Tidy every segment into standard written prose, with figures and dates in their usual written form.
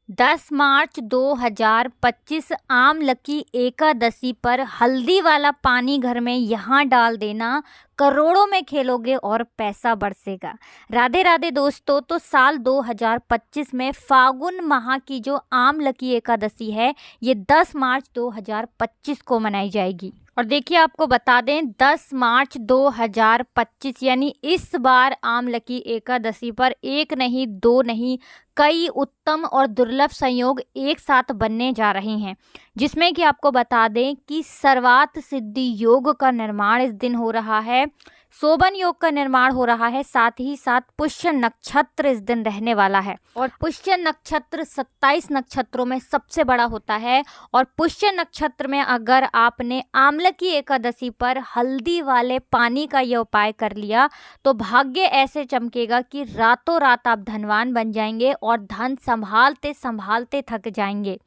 10 मार्च 2025 आम लकी एकादशी पर हल्दी वाला पानी घर में यहाँ डाल देना, करोड़ों में खेलोगे और पैसा बरसेगा। राधे राधे दोस्तों। तो साल 2025 में फागुन माह की जो आम लकी एकादशी है ये 10 मार्च 2025 को मनाई जाएगी। और देखिए आपको बता दें 10 मार्च 2025 यानी इस बार आम लकी एकादशी पर एक नहीं दो नहीं कई उत्तम और दुर्लभ संयोग एक साथ बनने जा रहे हैं, जिसमें कि आपको बता दें कि सर्वात सिद्धि योग का निर्माण इस दिन हो रहा है, शोभन योग का निर्माण हो रहा है, साथ ही साथ पुष्य नक्षत्र इस दिन रहने वाला है। और पुष्य नक्षत्र 27 नक्षत्रों में सबसे बड़ा होता है। और पुष्य नक्षत्र में अगर आपने आमलकी एकादशी पर हल्दी वाले पानी का यह उपाय कर लिया तो भाग्य ऐसे चमकेगा कि रातों रात आप धनवान बन जाएंगे और धन संभालते संभालते थक जाएंगे।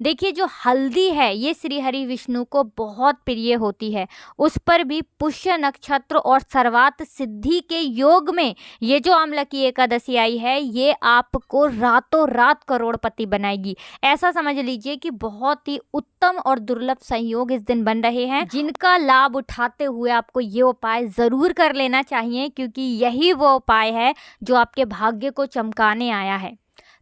देखिए जो हल्दी है ये श्री हरि विष्णु को बहुत प्रिय होती है, उस पर भी पुष्य नक्षत्र और सर्वात सिद्धि के योग में ये जो आमलकी एकादशी आई है ये आपको रातों रात करोड़पति बनाएगी। ऐसा समझ लीजिए कि बहुत ही उत्तम और दुर्लभ संयोग इस दिन बन रहे हैं, जिनका लाभ उठाते हुए आपको ये उपाय जरूर कर लेना चाहिए, क्योंकि यही वो उपाय है जो आपके भाग्य को चमकाने आया है।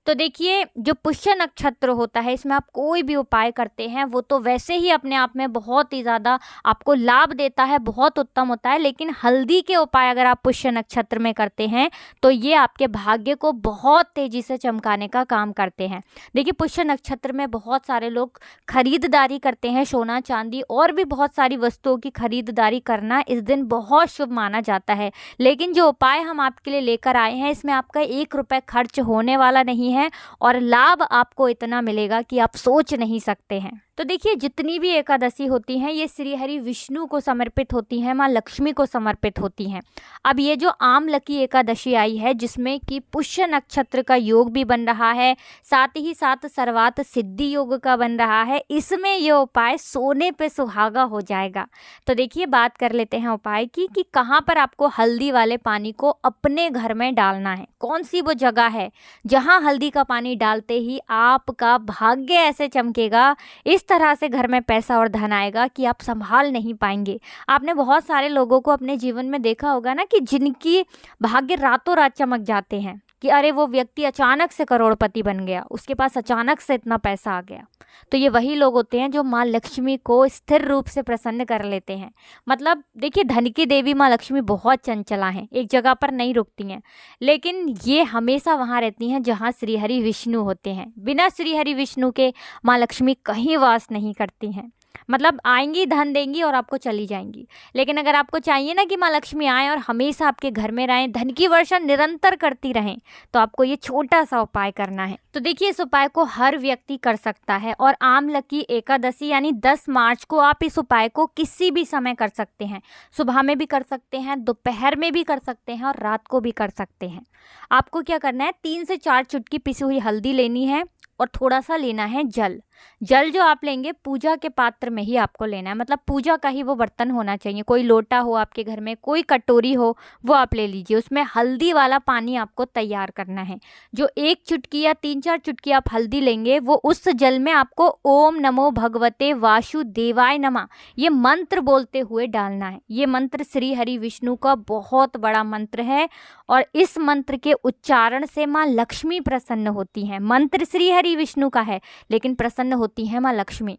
तो देखिए जो पुष्य नक्षत्र होता है इसमें आप कोई भी उपाय करते हैं वो तो वैसे ही अपने आप में बहुत ही ज़्यादा आपको लाभ देता है, बहुत उत्तम होता है, लेकिन हल्दी के उपाय अगर आप पुष्य नक्षत्र में करते हैं तो ये आपके भाग्य को बहुत तेज़ी से चमकाने का काम करते हैं। देखिए पुष्य नक्षत्र में बहुत सारे लोग खरीदारी करते हैं, सोना चांदी और भी बहुत सारी वस्तुओं की खरीदारी करना इस दिन बहुत शुभ माना जाता है। लेकिन जो उपाय हम आपके लिए लेकर आए हैं इसमें आपका 1 रुपये खर्च होने वाला नहीं है और लाभ आपको इतना मिलेगा कि आप सोच नहीं सकते हैं। तो देखिए जितनी भी एकादशी होती हैं ये श्री हरि विष्णु को समर्पित होती हैं, माँ लक्ष्मी को समर्पित होती हैं। अब ये जो आम लकी एकादशी आई है जिसमें कि पुष्य नक्षत्र का योग भी बन रहा है, साथ ही साथ सर्वात सिद्धि योग का बन रहा है, इसमें ये उपाय सोने पे सुहागा हो जाएगा। तो देखिए बात कर लेते हैं उपाय की कि कहाँ पर आपको हल्दी वाले पानी को अपने घर में डालना है, कौन सी वो जगह है जहाँ हल्दी का पानी डालते ही आपका भाग्य ऐसे चमकेगा, इस तरह से घर में पैसा और धन आएगा कि आप संभाल नहीं पाएंगे। आपने बहुत सारे लोगों को अपने जीवन में देखा होगा ना कि जिनकी भाग्य रातों रात चमक जाते हैं कि अरे वो व्यक्ति अचानक से करोड़पति बन गया, उसके पास अचानक से इतना पैसा आ गया। तो ये वही लोग होते हैं जो माँ लक्ष्मी को स्थिर रूप से प्रसन्न कर लेते हैं। मतलब देखिए धन की देवी माँ लक्ष्मी बहुत चंचला हैं, एक जगह पर नहीं रुकती हैं, लेकिन ये हमेशा वहाँ रहती हैं जहाँ श्री हरि विष्णु होते हैं। बिना श्री हरि विष्णु के माँ लक्ष्मी कहीं वास नहीं करती हैं। मतलब आएंगी धन देंगी और आपको चली जाएंगी। लेकिन अगर आपको चाहिए ना कि माँ लक्ष्मी आए और हमेशा आपके घर में रहें, धन की वर्षा निरंतर करती रहें, तो आपको ये छोटा सा उपाय करना है। तो देखिए इस उपाय को हर व्यक्ति कर सकता है और आम लकी एकादशी यानी 10 मार्च को आप इस उपाय को किसी भी समय कर सकते हैं। सुबह में भी कर सकते हैं, दोपहर में भी कर सकते हैं और रात को भी कर सकते हैं। आपको क्या करना है, 3 से 4 चुटकी पिसी हुई हल्दी लेनी है और थोड़ा सा लेना है जल। जल जो आप लेंगे पूजा के पात्र में ही आपको लेना है, मतलब पूजा का ही वो बर्तन होना चाहिए। कोई लोटा हो आपके घर में, कोई कटोरी हो, वो आप ले लीजिए। उसमें हल्दी वाला पानी आपको तैयार करना है। जो 1 चुटकी या 3-4 चुटकी आप हल्दी लेंगे वो उस जल में आपको ओम नमो भगवते वासुदेवाय नमः ये मंत्र बोलते हुए डालना है। ये मंत्र श्री हरि विष्णु का बहुत बड़ा मंत्र है और इस मंत्र के उच्चारण से माँ लक्ष्मी प्रसन्न होती हैं। मंत्र श्री हरि विष्णु का है लेकिन प्रसन्न होती है माँ लक्ष्मी।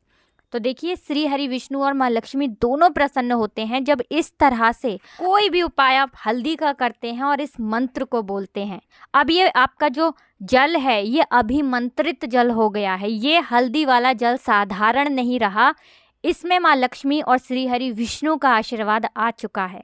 तो देखिए श्री हरि विष्णु और माँ लक्ष्मी दोनों प्रसन्न होते हैं जब इस तरह से कोई भी उपाय आप हल्दी का करते हैं और इस मंत्र को बोलते हैं। अब ये आपका जो जल है ये अभिमंत्रित जल हो गया है। ये हल्दी वाला जल साधारण नहीं रहा, इसमें माँ लक्ष्मी और श्री हरि विष्णु का आशीर्वाद आ चुका है।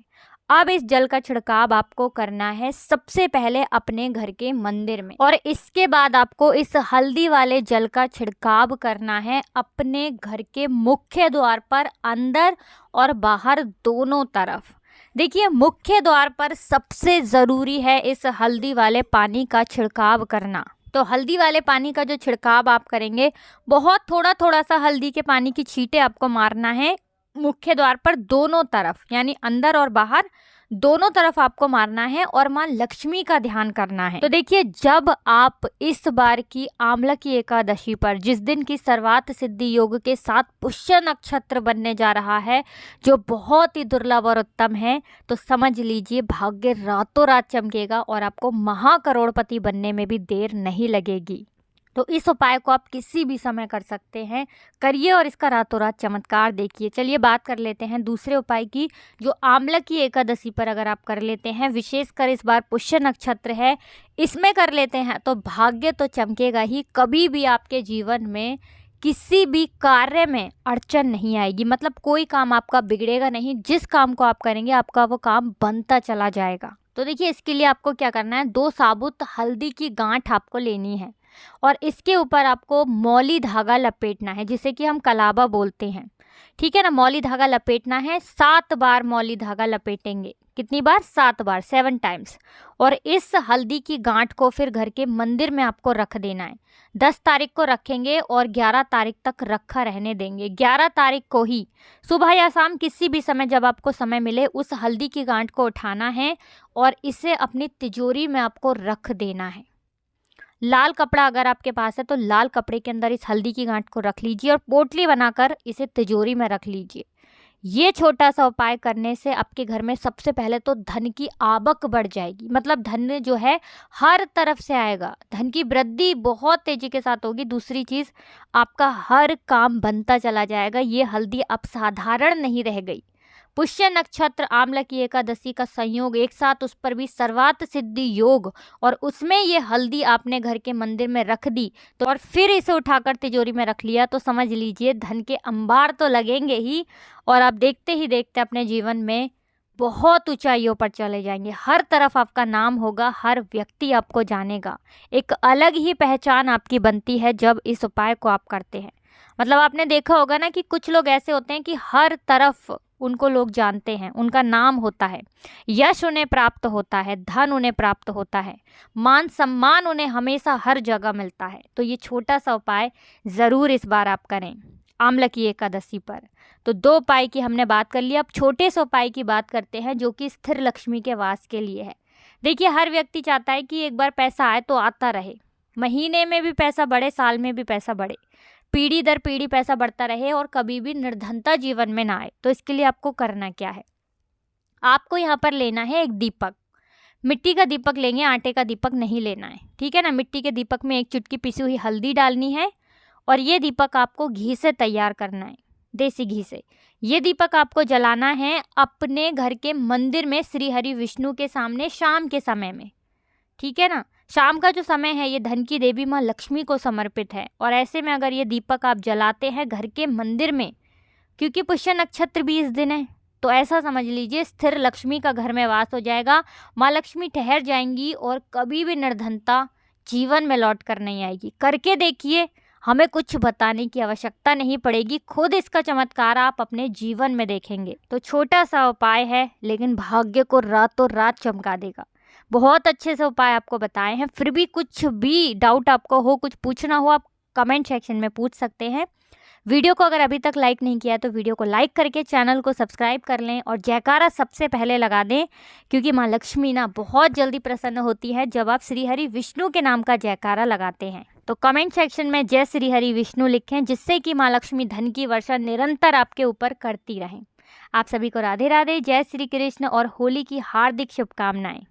अब इस जल का छिड़काव आपको करना है सबसे पहले अपने घर के मंदिर में, और इसके बाद आपको इस हल्दी वाले जल का छिड़काव करना है अपने घर के मुख्य द्वार पर, अंदर और बाहर दोनों तरफ। देखिए मुख्य द्वार पर सबसे ज़रूरी है इस हल्दी वाले पानी का छिड़काव करना। तो हल्दी वाले पानी का जो छिड़काव आप करेंगे बहुत थोड़ा थोड़ा सा हल्दी के पानी की छींटे आपको मारना है मुख्य द्वार पर दोनों तरफ, यानी अंदर और बाहर दोनों तरफ आपको मारना है और माँ लक्ष्मी का ध्यान करना है। तो देखिए, जब आप इस बार की आंवला की एकादशी पर, जिस दिन की सर्वात सिद्धि योग के साथ पुष्य नक्षत्र बनने जा रहा है, जो बहुत ही दुर्लभ और उत्तम है, तो समझ लीजिए भाग्य रातों रात चमकेगा और आपको महाकरोड़पति बनने में भी देर नहीं लगेगी। तो इस उपाय को आप किसी भी समय कर सकते हैं, करिए और इसका रातों रात चमत्कार देखिए। चलिए बात कर लेते हैं दूसरे उपाय की, जो आंवला की एकादशी पर अगर आप कर लेते हैं, विशेषकर इस बार पुष्य नक्षत्र है, इसमें कर लेते हैं, तो भाग्य तो चमकेगा ही। कभी भी आपके जीवन में किसी भी कार्य में अड़चन नहीं आएगी, मतलब कोई काम आपका बिगड़ेगा नहीं। जिस काम को आप करेंगे आपका वो काम बनता चला जाएगा। तो देखिए, इसके लिए आपको क्या करना है, 2 साबुत हल्दी की गांठ आपको लेनी है और इसके ऊपर आपको मौली धागा लपेटना है, जिसे कि हम कलावा बोलते हैं। ठीक है ना, मौली धागा लपेटना है। 7 बार मौली धागा लपेटेंगे। कितनी बार? 7 बार, 7 टाइम्स। और इस हल्दी की गांठ को फिर घर के मंदिर में आपको रख देना है। 10 तारीख को रखेंगे और 11 तारीख तक रखा रहने देंगे। 11 तारीख को ही सुबह या शाम किसी भी समय जब आपको समय मिले, उस हल्दी की गांठ को उठाना है और इसे अपनी तिजोरी में आपको रख देना है। लाल कपड़ा अगर आपके पास है तो लाल कपड़े के अंदर इस हल्दी की गांठ को रख लीजिए और पोटली बनाकर इसे तिजोरी में रख लीजिए। ये छोटा सा उपाय करने से आपके घर में सबसे पहले तो धन की आवक बढ़ जाएगी, मतलब धन जो है हर तरफ से आएगा, धन की वृद्धि बहुत तेजी के साथ होगी। दूसरी चीज़, आपका हर काम बनता चला जाएगा। ये हल्दी अब साधारण नहीं रह गई। पुष्य नक्षत्र, आंवला की एकादशी का संयोग, एक साथ उस पर भी सर्वात सिद्धि योग, और उसमें ये हल्दी आपने घर के मंदिर में रख दी तो और फिर इसे उठाकर तिजोरी में रख लिया, तो समझ लीजिए धन के अंबार तो लगेंगे ही और आप देखते ही देखते अपने जीवन में बहुत ऊंचाइयों पर चले जाएंगे। हर तरफ आपका नाम होगा, हर व्यक्ति आपको जानेगा। एक अलग ही पहचान आपकी बनती है जब इस उपाय को आप करते हैं। मतलब आपने देखा होगा ना कि कुछ लोग ऐसे होते हैं कि हर तरफ उनको लोग जानते हैं, उनका नाम होता है, यश उन्हें प्राप्त होता है, धन उन्हें प्राप्त होता है, मान सम्मान उन्हें हमेशा हर जगह मिलता है। तो ये छोटा सा उपाय ज़रूर इस बार आप करें आंवला की एकादशी पर। तो 2 उपाय की हमने बात कर ली। अब छोटे से उपाय की बात करते हैं जो कि स्थिर लक्ष्मी के वास के लिए है। देखिए, हर व्यक्ति चाहता है कि एक बार पैसा आए तो आता रहे, महीने में भी पैसा बढ़े, साल में भी पैसा बढ़े, पीढ़ी दर पीढ़ी पैसा बढ़ता रहे और कभी भी निर्धनता जीवन में ना आए। तो इसके लिए आपको करना क्या है, आपको यहाँ पर लेना है एक दीपक। मिट्टी का दीपक लेंगे, आटे का दीपक नहीं लेना है, ठीक है ना। मिट्टी के दीपक में 1 चुटकी पिसी हुई हल्दी डालनी है और ये दीपक आपको घी से तैयार करना है, देसी घी से। ये दीपक आपको जलाना है अपने घर के मंदिर में श्री हरि विष्णु के सामने शाम के समय में, ठीक है ना। शाम का जो समय है ये धन की देवी माँ लक्ष्मी को समर्पित है और ऐसे में अगर ये दीपक आप जलाते हैं घर के मंदिर में, क्योंकि पुष्य नक्षत्र भी इस दिन है, तो ऐसा समझ लीजिए स्थिर लक्ष्मी का घर में वास हो जाएगा। माँ लक्ष्मी ठहर जाएंगी और कभी भी निर्धनता जीवन में लौट कर नहीं आएगी। करके देखिए, हमें कुछ बताने की आवश्यकता नहीं पड़ेगी, खुद इसका चमत्कार आप अपने जीवन में देखेंगे। तो छोटा सा उपाय है लेकिन भाग्य को रातों रात चमका देगा। बहुत अच्छे से उपाय आपको बताए हैं, फिर भी कुछ भी डाउट आपको हो, कुछ पूछना हो, आप कमेंट सेक्शन में पूछ सकते हैं। वीडियो को अगर अभी तक लाइक नहीं किया तो वीडियो को लाइक करके चैनल को सब्सक्राइब कर लें और जयकारा सबसे पहले लगा दें, क्योंकि माँ लक्ष्मी ना बहुत जल्दी प्रसन्न होती है जब आप श्री हरि विष्णु के नाम का जयकारा लगाते हैं। तो कमेंट सेक्शन में जय श्री हरि विष्णु लिखें, जिससे कि माँ लक्ष्मी धन की वर्षा निरंतर आपके ऊपर करती रहें। आप सभी को राधे राधे, जय श्री कृष्ण और होली की हार्दिक शुभकामनाएं।